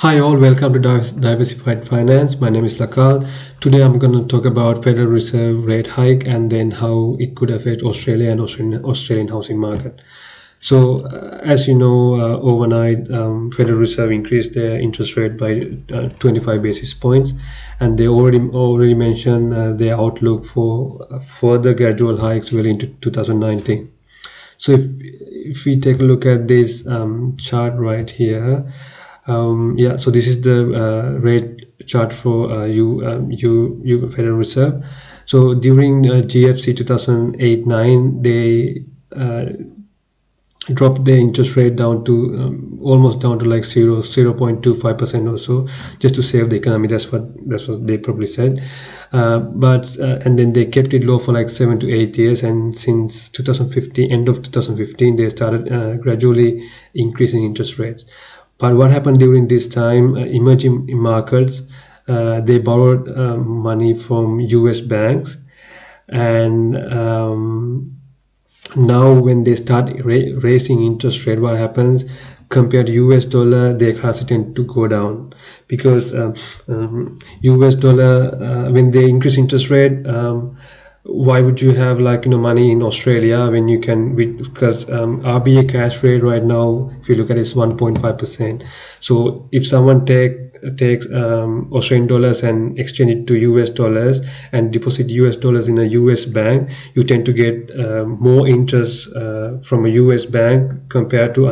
Hi all, welcome to Diversified Finance. My name is Lakal. Today I'm going to talk about Federal Reserve rate hike and then how it could affect Australia and Australian housing market. So as you know, overnight Federal Reserve increased their interest rate by 25 basis points, and they already mentioned their outlook for further gradual hikes well into 2019. So if we take a look at this chart right here, so this is the rate chart for U Federal Reserve. So during GFC 2008-9, they dropped the interest rate down to almost down to like 0.25% or so, just to save the economy. That's what they probably said. And then they kept it low for like 7 to 8 years, and since 2015, end of 2015, they started gradually increasing interest rates. But what happened during this time, emerging markets, they borrowed money from US banks, and now when they start raising interest rate, what happens? Compared to US dollar, their currency tend to go down, because US dollar, when they increase interest rate, why would you have money in Australia when you can, because RBA cash rate right now, if you look at it, is 1.5%. So if someone takes Australian dollars and exchange it to US dollars and deposit US dollars in a US bank, you tend to get more interest from a US bank compared to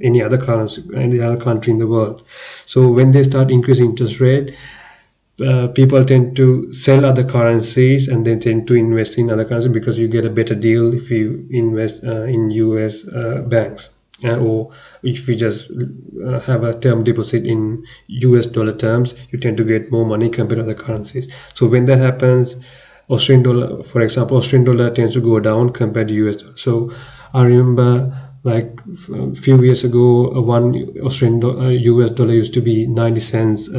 any other currency, any other country in the world. So when they start increasing interest rate, people tend to sell other currencies and they tend to invest in other currencies, because you get a better deal if you invest in US banks, or if you just have a term deposit in US dollar terms, you tend to get more money compared to other currencies. So when that happens, Australian dollar, for example, Australian dollar tends to go down compared to US dollar. So I remember like a few years ago, one Australian US dollar used to be 90 cents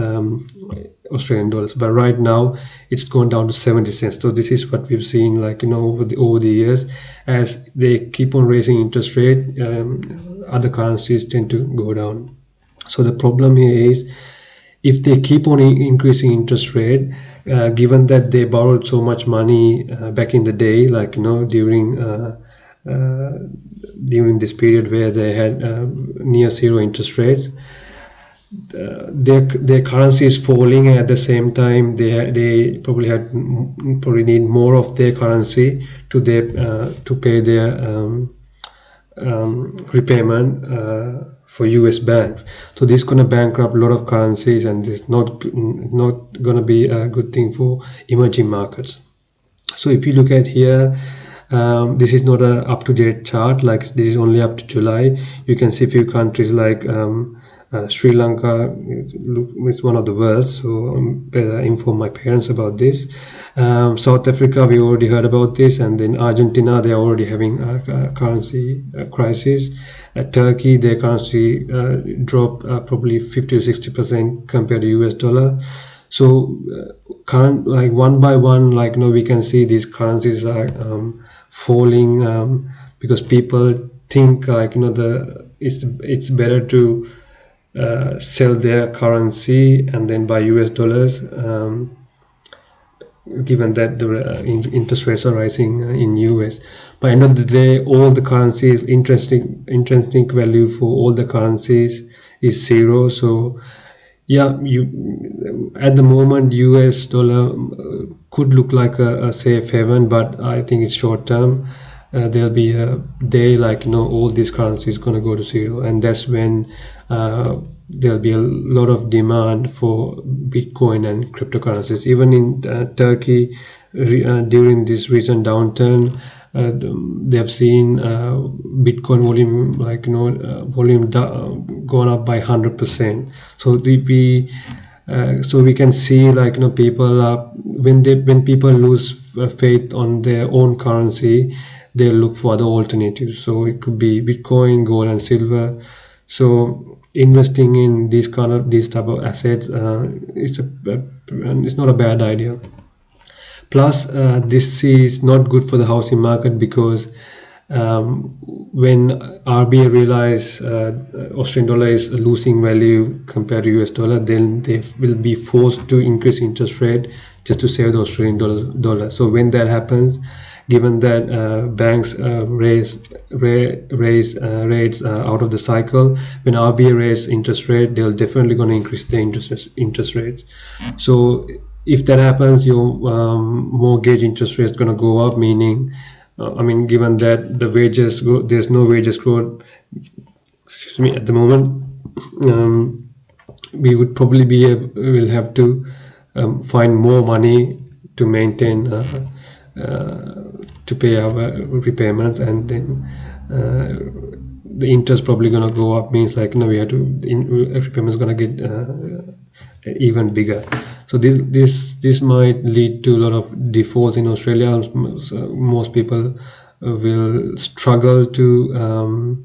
Australian dollars, but right now it's gone down to 70 cents. So this is what we've seen over the years. As they keep on raising interest rate, other currencies tend to go down. So the problem here is, if they keep on increasing interest rate, given that they borrowed so much money back in the day, during this period where they had near zero interest rates, their currency is falling, and at the same time they probably need more of their currency to pay their repayment for US banks. So this is going to bankrupt a lot of currencies, and this is not going to be a good thing for emerging markets. So if you look at here, this is not a up-to-date chart, this is only up to July. You can see a few countries like Sri Lanka is one of the worst, so better inform my parents about this. South Africa, we already heard about this, and then Argentina, they are already having a currency crisis. Turkey, their currency dropped probably 50 to 60% compared to US dollar. So one by one, we can see these currencies are falling, because people think it's better to sell their currency and then buy US dollars, given that the interest rates are rising in US. By end of the day, all the currencies, intrinsic value for all the currencies is zero. So yeah, at the moment US dollar could look like a safe haven, but I think it's short term. There'll be a day all these currencies going to go to zero, and that's when there'll be a lot of demand for Bitcoin and cryptocurrencies. Even in Turkey, during this recent downturn, they have seen Bitcoin volume gone up by 100%. So we can see people are, when people lose faith on their own currency, they look for other alternatives. So it could be Bitcoin, gold, and silver. So investing in these type of assets, it's not a bad idea. Plus, this is not good for the housing market, because when RBA realize Australian dollar is losing value compared to US dollar, then they will be forced to increase interest rate just to save the Australian dollar. So when that happens, given that banks raise rates out of the cycle, when RBA raise interest rate, they're definitely going to increase the interest rates. So if that happens, your mortgage interest rate is going to go up, meaning I mean, given that the wages there's no wages growth, excuse me, at the moment, we would probably will have to find more money to maintain to pay our repayments, and then the interest probably gonna go up, means like, you know, we have to repayments gonna get even bigger. So this might lead to a lot of defaults in Australia. Most people will struggle to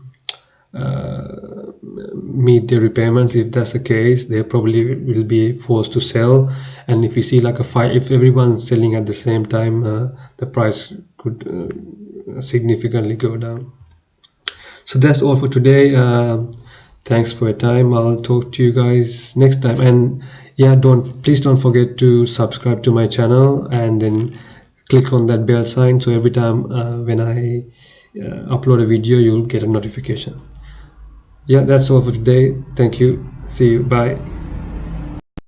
meet their repayments. If that's the case, they probably will be forced to sell. And if you see like if everyone's selling at the same time, the price could significantly go down. So that's all for today. Thanks for your time. I'll talk to you guys next time. And yeah, please don't forget to subscribe to my channel and then click on that bell sign, so every time when I upload a video, you'll get a notification. Yeah, that's all for today. Thank you. See you. Bye.